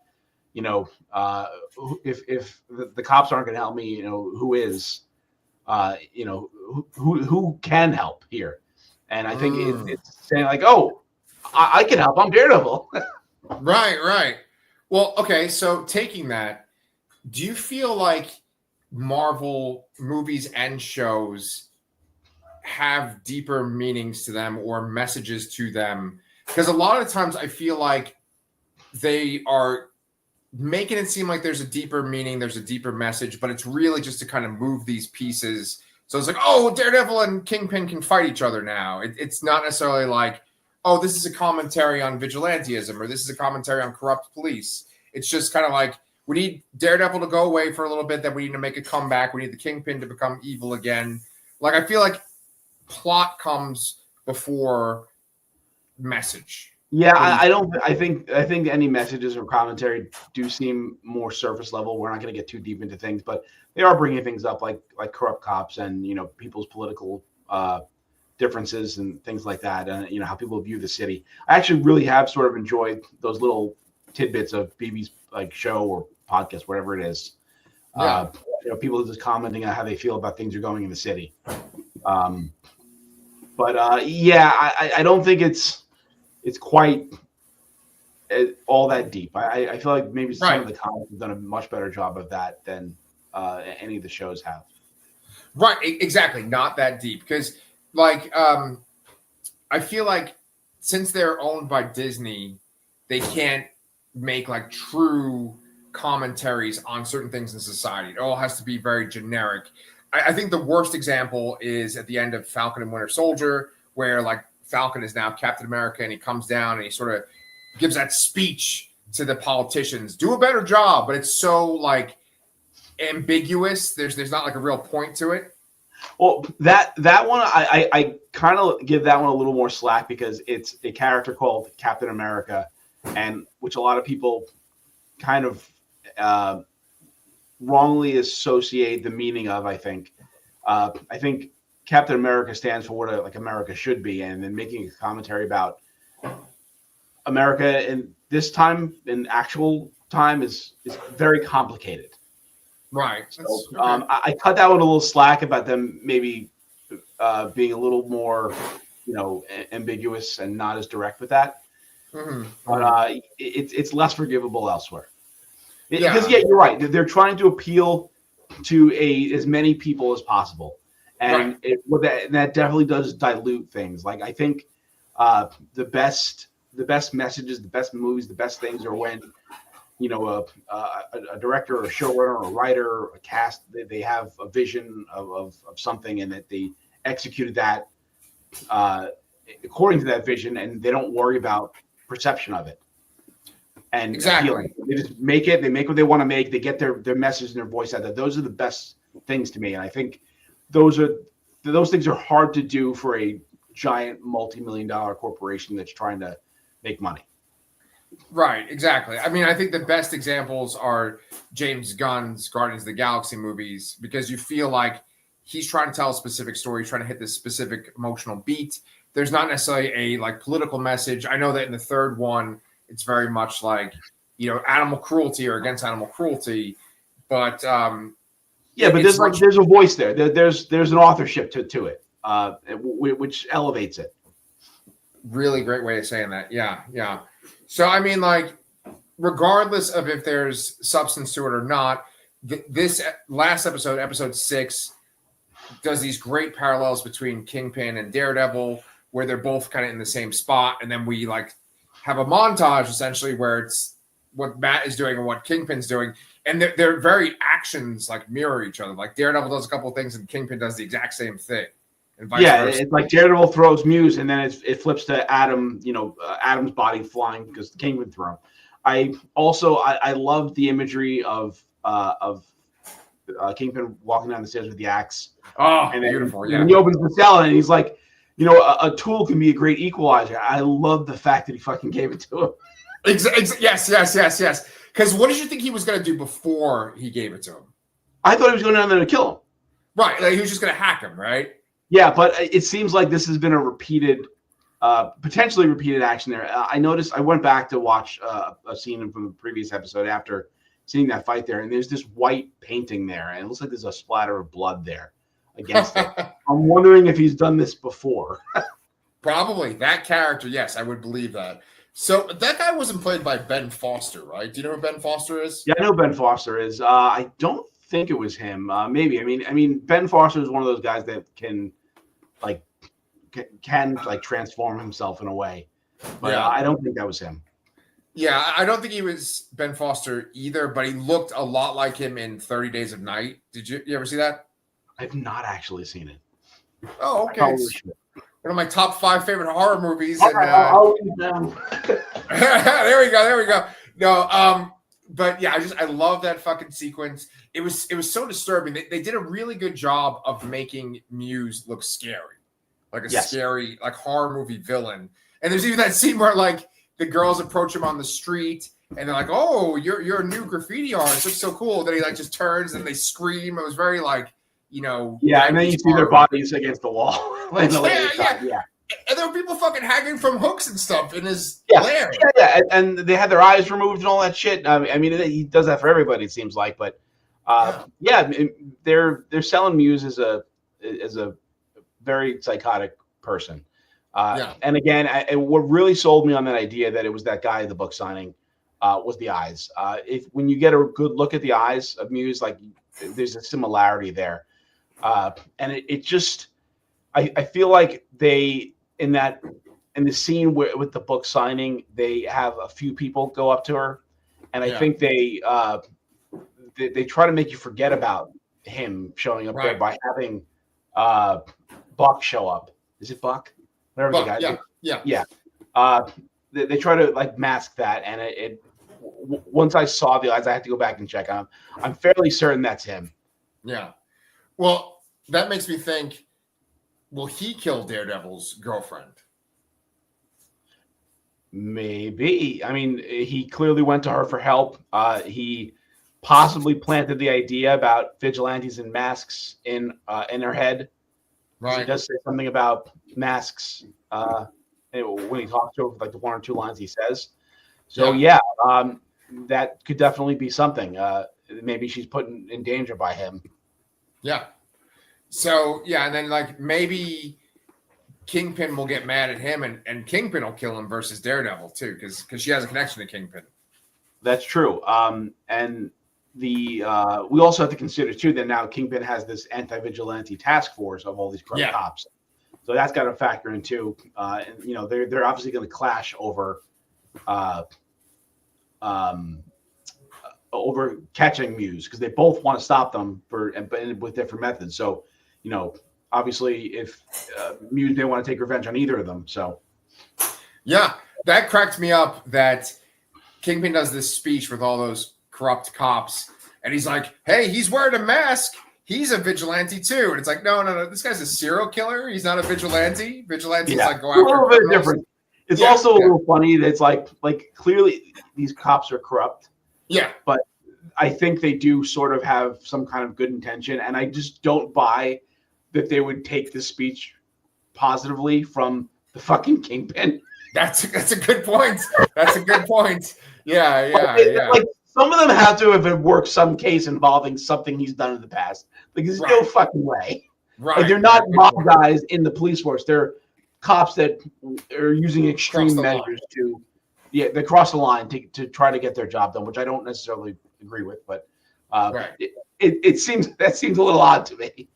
if the cops aren't going to help me, who is, who can help here? And I think it's saying like, oh, I can help. I'm Daredevil. Right. Well, okay. So taking that, do you feel like Marvel movies and shows have deeper meanings to them or messages to them? Because a lot of times I feel like they are making it seem like there's a deeper meaning, there's a deeper message, but it's really just to kind of move these pieces. So it's like, oh, Daredevil and Kingpin can fight each other now. It's not necessarily like, oh, this is a commentary on vigilantism or this is a commentary on corrupt police. It's just kind of like, we need Daredevil to go away for a little bit, then we need to make a comeback. We need the Kingpin to become evil again. Like, I feel like plot comes before message. Yeah, I think any messages or commentary do seem more surface level. We're not going to get too deep into things, but they are bringing things up like corrupt cops and people's political differences and things like that, and how people view the city. I actually really have sort of enjoyed those little tidbits of BB's like show or podcast, whatever it is. Yeah. People just commenting on how they feel about things are going in the city. I don't think it's quite all that deep. I feel like maybe some of the comics have done a much better job of that than any of the shows have. Right, exactly. Not that deep. Because, I feel like since they're owned by Disney, they can't make like true commentaries on certain things in society. It all has to be very generic. I think the worst example is at the end of Falcon and Winter Soldier, where like Falcon is now Captain America and he comes down and he sort of gives that speech to the politicians, do a better job, but it's so like ambiguous. There's not like a real point to it. Well, that one, I kind of give that one a little more slack because it's a character called Captain America, and which a lot of people kind of wrongly associate the meaning of. I think Captain America stands for what like America should be, and then making a commentary about America in this time, in actual time, is very complicated. Right. So, I cut that one a little slack about them maybe being a little more, ambiguous and not as direct with that. Mm-hmm. But it's less forgivable elsewhere. Because you're right. They're trying to appeal to as many people as possible, and that definitely does dilute things. Like I think the best messages, the best movies, the best things are when a director or a showrunner or a writer or a cast, they have a vision of something and that they executed that according to that vision, and they don't worry about perception of it. And appealing. They just make it. They make what they want to make. They get their message and their voice out there. Those are the best things to me, and I think those things are hard to do for a giant multi-million-dollar corporation that's trying to make money. Right, exactly. I mean, I think the best examples are James Gunn's Guardians of the Galaxy movies, because you feel like he's trying to tell a specific story, trying to hit this specific emotional beat. There's not necessarily a like political message. I know that in the third one, it's very much like, animal cruelty or against animal cruelty, but but there's a voice there. There's an authorship to it, which elevates it. Really great way of saying that. Yeah. So, I mean, like, regardless of if there's substance to it or not, this last episode 6, does these great parallels between Kingpin and Daredevil, where they're both kind of in the same spot. And then we, like, have a montage, essentially, where it's what Matt is doing and what Kingpin's doing. And their very actions, like, mirror each other. Like, Daredevil does a couple of things and Kingpin does the exact same thing. It's like Daredevil throws Muse, and then it flips to Adam, Adam's body flying because the Kingpin threw him. I loved the imagery of Kingpin walking down the stairs with the axe. Oh, and then, beautiful! And he opens the cell and he's like, a tool can be a great equalizer. I love the fact that he fucking gave it to him. Yes. Because what did you think he was going to do before he gave it to him? I thought he was going down there to kill him. Right, like he was just going to hack him, right? Yeah, but it seems like this has been a potentially repeated action there. I noticed. I went back to watch a scene from the previous episode after seeing that fight there, and there's this white painting there, and it looks like there's a splatter of blood there against it. I'm wondering if he's done this before. Probably that character. Yes, I would believe that. So that guy wasn't played by Ben Foster, right? Do you know who Ben Foster is? Yeah, I know Ben Foster is. I don't think it was him. Maybe. I mean, Ben Foster is one of those guys that can transform himself in a way. But I don't think that was him. Yeah, I don't think he was Ben Foster either, but he looked a lot like him in 30 Days of Night. Did you ever see that? I've not actually seen it. Oh, okay. One of my top 5 favorite horror movies. All right, I'll leave them. There we go. No, but yeah, I love that fucking sequence. It was so disturbing. They did a really good job of making Muse look scary, like a scary, like horror movie villain. And there's even that scene where like the girls approach him on the street and they're like, "Oh, you're a new graffiti artist. Looks so cool." Then he like just turns and they scream. It was very like, yeah, and then you see their bodies against the wall. Yeah. And there were people fucking hanging from hooks and stuff in his lair. Yeah, and they had their eyes removed and all that shit. I mean, he does that for everybody, it seems like. But they're selling Muse as a very psychotic person. And again, what really sold me on that idea that it was that guy at the book signing was the eyes. When you get a good look at the eyes of Muse, like there's a similarity there. And it just, I feel like they in the scene with the book signing, they have a few people go up to her, and I think they try to make you forget about him showing up there by having Buck show up. Is it Buck? Whatever the guy. Yeah. They try to like mask that, and once I saw the eyes, I had to go back and check on him. I'm fairly certain that's him. Yeah. Well, that makes me think, will he kill Daredevil's girlfriend? Maybe. I mean, he clearly went to her for help. He possibly planted the idea about vigilantes and masks in her head. Right. He does say something about masks when he talks to her, like the one or two lines he says. So that could definitely be something. Maybe she's put in danger by him. Yeah. So, and then like maybe Kingpin will get mad at him and Kingpin will kill him versus Daredevil too, because she has a connection to Kingpin. That's true. And we also have to consider too that now Kingpin has this anti-vigilante task force of all these corrupt cops. So that's got to factor in too. And they're obviously going to clash over catching Muse because they both want to stop them with different methods. So, obviously if Muse didn't want to take revenge on either of them. So, yeah, that cracked me up that Kingpin does this speech with all those corrupt cops and he's like, "Hey, he's wearing a mask. He's a vigilante too." And it's like, no. This guy's a serial killer. He's not a vigilante. Vigilantes like go after a little bit different. It's also a little funny that it's like clearly these cops are corrupt. Yeah. But I think they do sort of have some kind of good intention. And I just don't buy that they would take this speech positively from the fucking Kingpin. That's a good point. That's a good point. Yeah. Like some of them have to have worked some case involving something he's done in the past. Like there's no fucking way. Right. Like they're not mob guys in the police force. They're cops that are using extreme measures they cross the line to try to get their job done, which I don't necessarily agree with, but it seems a little odd to me.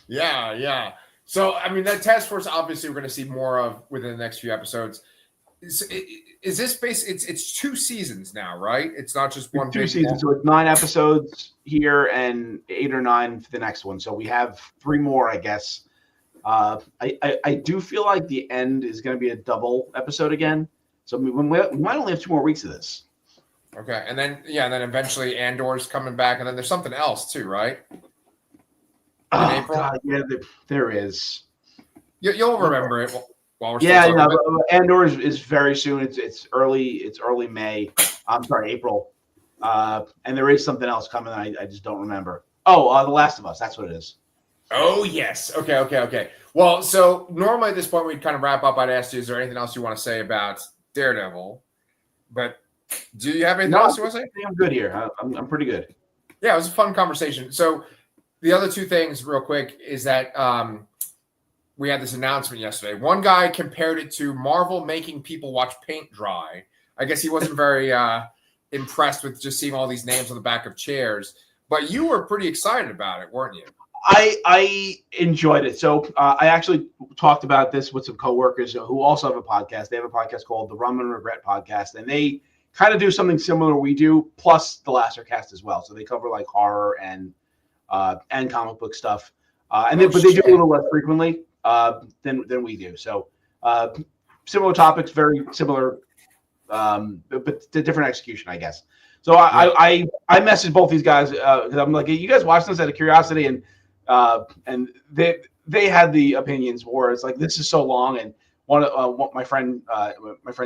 Yeah. So I mean, that task force obviously we're going to see more of within the next few episodes. Is this base? It's 2 seasons now, right? It's not just one. 2 seasons, so it's 9 episodes here and 8 or 9 for the next one. So we have 3 more, I guess. I do feel like the end is going to be a double episode again. So we might only have 2 more weeks of this. Okay, and then eventually Andor's coming back, and then there's something else too, right? In April? God, yeah, there is. You'll remember it while we're still talking about it. Andor is very soon. It's early May. I'm sorry, April. And there is something else coming. I just don't remember. Oh, The Last of Us. That's what it is. Oh yes. Okay. Well, so normally at this point we'd kind of wrap up. I'd ask you, is there anything else you want to say about Daredevil? But do you have anything else you want to say? I'm good here. I'm pretty good. Yeah, it was a fun conversation. So the other two things, real quick, is that we had this announcement yesterday. One guy compared it to Marvel making people watch paint dry. I guess he wasn't very impressed with just seeing all these names on the back of chairs. But you were pretty excited about it, weren't you? I enjoyed it. So I actually talked about this with some coworkers who also have a podcast. They have a podcast called the Rum and Regret Podcast, and they kind of do something similar we do, plus the Lasercast as well. So they cover like horror and comic book stuff, but they do a little less frequently than we do. So similar topics, very similar, but the different execution, I guess. So I messaged both these guys because I'm like, hey, you guys watch this out of curiosity, and they had the opinions where it's like, this is so long, and one my friends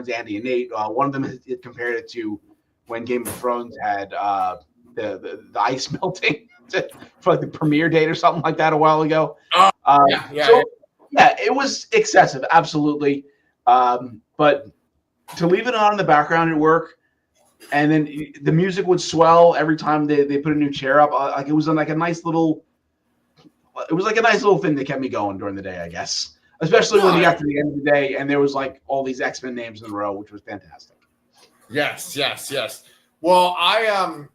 Andy and Nate, one of them had compared it to when Game of Thrones had the ice melting for like the premiere date or something like that a while ago. It was excessive, absolutely. But to leave it on in the background at work, and then the music would swell every time they put a new chair up. Like it was like a nice little thing that kept me going during the day, I guess. Especially when you got to the end of the day and there was like all these X-Men names in a row, which was fantastic. Yes. Well, I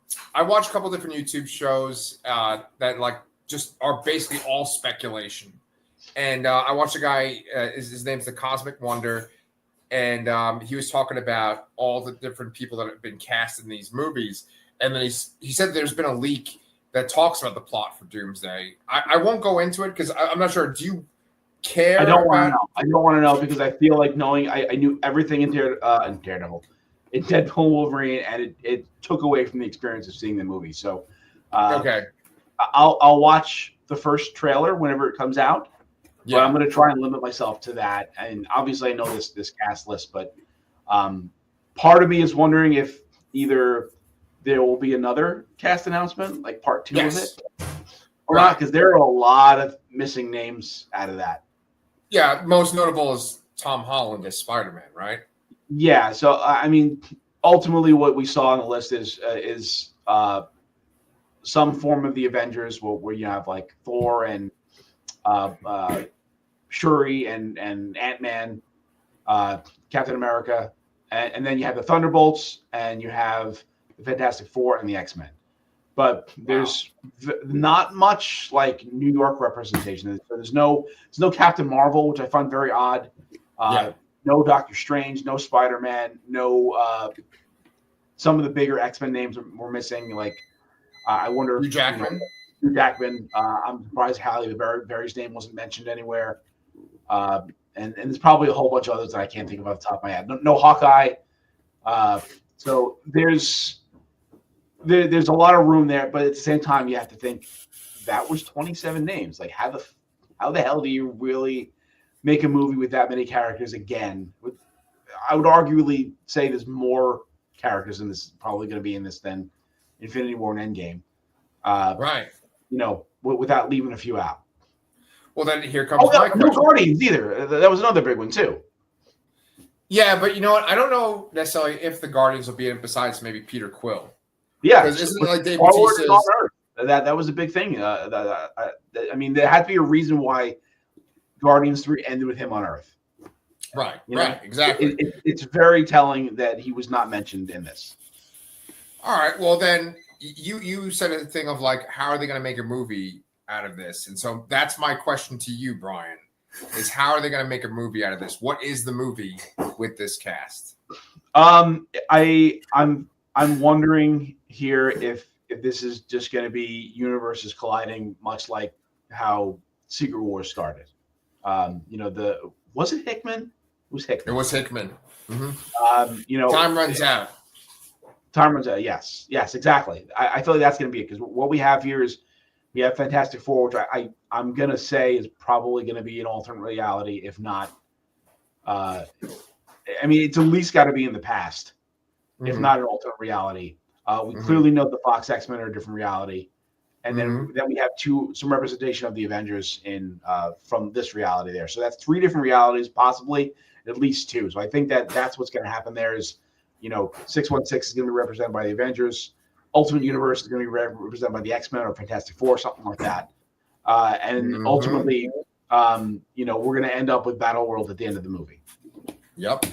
watched a couple different YouTube shows that like just are basically all speculation. And I watched a guy, his name's The Cosmic Wonder, and he was talking about all the different people that have been cast in these movies. And then he said there's been a leak that talks about the plot for Doomsday. I won't go into it because I'm not sure. Do you care? I don't want to know. I don't want to know because I feel like knowing I knew everything in Daredevil, in Deadpool Wolverine, and it took away from the experience of seeing the movie. So okay, I'll watch the first trailer whenever it comes out. Yeah. But I'm going to try and limit myself to that. And obviously I know this cast list, but part of me is wondering if either there will be another cast announcement, like part 2 of it, or not, because there are a lot of missing names out of that. Yeah, most notable is Tom Holland as Spider-Man, right? Yeah, so I mean, ultimately what we saw on the list is some form of the Avengers where you have like Thor and Shuri and Ant-Man, Captain America, and then you have the Thunderbolts, and you have the Fantastic Four and the X-Men. But there's not much like New York representation. There's no Captain Marvel, which I find very odd. No Doctor Strange, no Spider-Man, no some of the bigger X-Men names we're missing. Like I wonder. Hugh Jackman. I'm surprised Halle Berry's name wasn't mentioned anywhere. And there's probably a whole bunch of others that I can't think of off the top of my head. No Hawkeye. So there's a lot of room there, but at the same time, you have to think that was 27 names. Like how the hell do you really make a movie with that many characters again? I would arguably say there's more characters in this, probably going to be in this than Infinity War and Endgame. Right. You know, without leaving a few out. Well, then here comes my question. No Guardians either. That was another big one too. Yeah, but you know what? I don't know necessarily if the Guardians will be in besides maybe Peter Quill. Yeah, because isn't it like Dave Bautista's... That was a big thing. I mean, there had to be a reason why Guardians 3 ended with him on Earth. Right, exactly. It's very telling that he was not mentioned in this. All right, well then you said a thing of like, how are they going to make a movie out of this? And so that's my question to you, Brian, is how are they going to make a movie out of this? What is the movie with this cast? I'm wondering here if this is just going to be universes colliding, much like how Secret Wars started. Was it Hickman? It was Hickman. It was Hickman. Mm-hmm. Time runs out. Time runs out. Yes, exactly. I feel like that's going to be it because what we have here is we have Fantastic Four, which I'm going to say is probably going to be an alternate reality, if not. I mean, it's at least got to be in the past, if not an alternate reality. We clearly know the Fox X-Men are a different reality, and then we have some representation of the Avengers in from this reality there. So that's 3 different realities, possibly at least 2. So I think that's what's going to happen there is, 616 is going to be represented by the Avengers. Ultimate Universe is going to be represented by the X-Men or Fantastic Four, something like that. And ultimately, we're going to end up with Battle World at the end of the movie. Yep.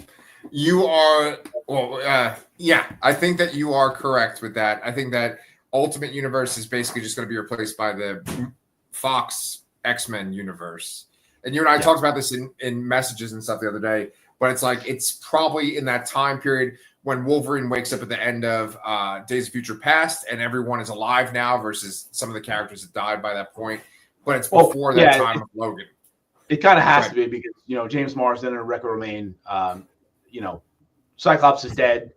You are, I think that you are correct with that. I think that Ultimate Universe is basically just going to be replaced by the Fox X-Men universe. And you and I talked about this in messages and stuff the other day, but it's like it's probably in that time period when Wolverine wakes up at the end of Days of Future Past and everyone is alive now versus some of the characters that died by that point. But it's before that time of Logan. It kind of has to be because, James Marsden and Rebecca Romaine, Cyclops is dead.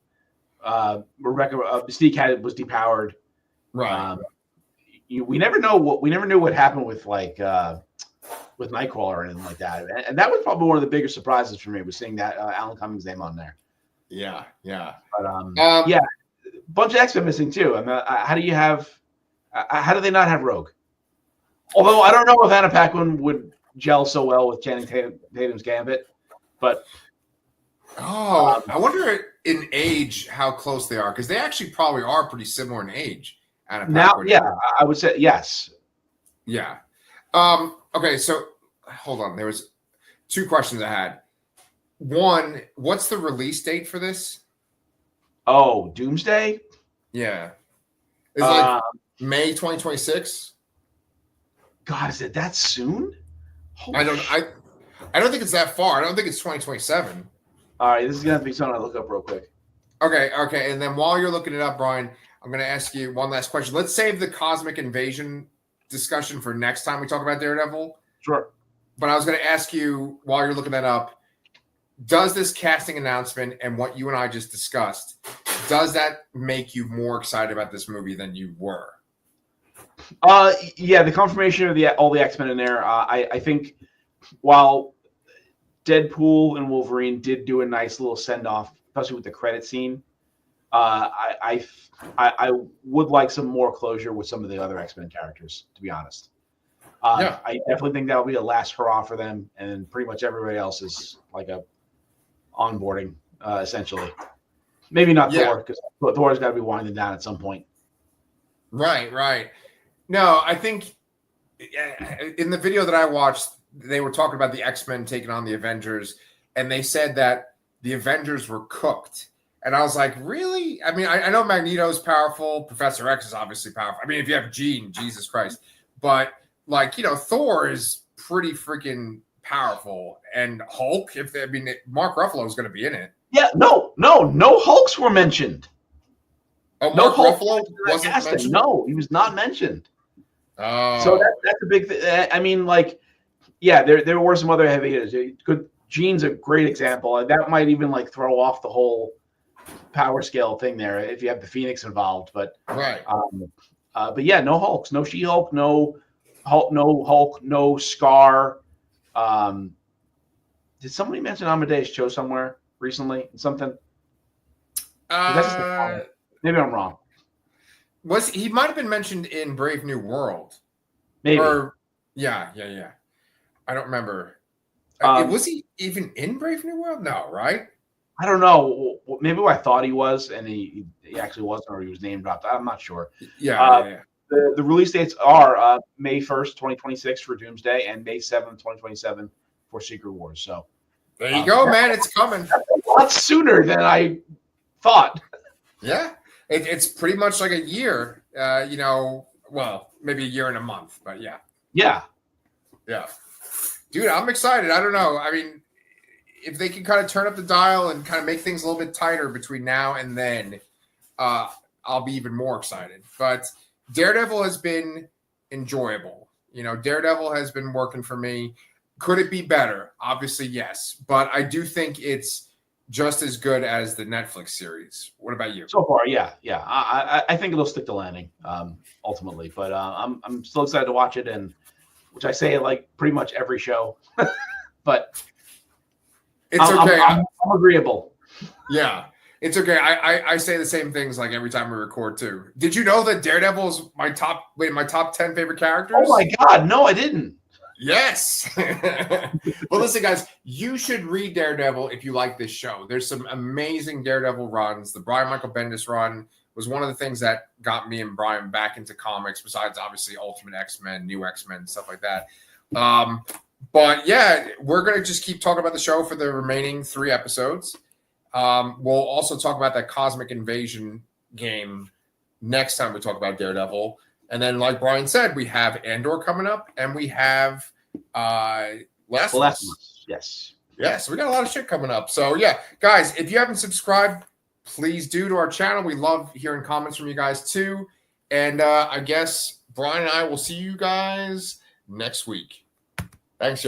Mystique was depowered. Right. We never knew what happened with with Nightcrawler or anything like that. And that was probably one of the bigger surprises for me was seeing that Alan Cummings' name on there. Yeah. But bunch of X-Men missing too. I mean, how do they not have Rogue? Although I don't know if Anna Paquin would gel so well with Channing Tatum's Gambit, but I wonder in age how close they are because they actually probably are pretty similar in age. Anna Paquin. Now, I would say yes. Yeah. Okay, so hold on. There was 2 questions I had. One, what's the release date for this? Oh, Doomsday? Yeah. Is it like May 2026? God, is it that soon? I don't think it's that far. I don't think it's 2027. All right, this is gonna have to be something I look up real quick. Okay. And then while you're looking it up, Brian, I'm gonna ask you one last question. Let's save the cosmic invasion discussion for next time we talk about Daredevil. Sure. But I was gonna ask you while you're looking that up, does this casting announcement and what you and I just discussed, does that make you more excited about this movie than you were? Yeah, the confirmation of all the X-Men in there. I think while Deadpool and Wolverine did do a nice little send off, especially with the credit scene, I would like some more closure with some of the other X-Men characters, to be honest. I definitely think that'll be a last hurrah for them, and pretty much everybody else is like a onboarding, essentially. Maybe not Thor, because Thor's got to be winding down at some point. Right. No, I think in the video that I watched, they were talking about the X-Men taking on the Avengers, and they said that the Avengers were cooked. And I was like, really? I mean, I know Magneto's powerful. Professor X is obviously powerful. I mean, if you have Jean, Jesus Christ. But, Thor is pretty freaking powerful. And Hulk, Mark Ruffalo is going to be in it. Yeah, no Hulks were mentioned. Oh, Mark Ruffalo wasn't mentioned? No, he was not mentioned. Oh. So that's a big thing. I mean, there were some other heavy hitters. Jean's a great example. And that might even throw off the whole power scale thing there if you have the Phoenix involved. But right. But yeah, no Hulks, no She-Hulk, no Hulk, no Scar. Did somebody mention Amadeus Cho somewhere recently? Something? Maybe I'm wrong. He might have been mentioned in Brave New World? Maybe. Yeah. I don't remember. Was he even in Brave New World? No, right? I don't know. Maybe I thought he was, and he actually wasn't, or he was name dropped. I'm not sure. Yeah. The release dates are May 1st, 2026 for Doomsday, and May 7th, 2027 for Secret Wars. So there you go, man. It's coming. A lot sooner than I thought. Yeah. It's pretty much like a year, maybe a year and a month, but yeah. Yeah. Dude, I'm excited. I don't know. I mean, if they can kind of turn up the dial and kind of make things a little bit tighter between now and then, I'll be even more excited. But Daredevil has been enjoyable. Daredevil has been working for me. Could it be better? Obviously, yes. But I do think it's just as good as the Netflix series. What about you? So far, yeah. I think it'll stick the landing ultimately, but I'm still excited to watch it, and which I say like pretty much every show, but it's okay. I'm agreeable. Yeah, it's okay. I say the same things like every time we record too. Did you know that Daredevil is my top 10 favorite characters? Oh my God, no, I didn't. Yes. Well, listen, guys, you should read Daredevil if you like this show. There's some amazing Daredevil runs. The Brian Michael Bendis run was one of the things that got me and Brian back into comics, besides obviously Ultimate X-Men, New X-Men, stuff like that. But yeah, we're going to just keep talking about the show for the remaining 3 episodes. We'll also talk about that Cosmic Invasion game next time we talk about Daredevil. And then, like Brian said, we have Andor coming up, and we have Last of Us. Yes. Yeah, so we got a lot of shit coming up. So, yeah, guys, if you haven't subscribed, please do to our channel. We love hearing comments from you guys, too. And I guess Brian and I will see you guys next week. Thanks,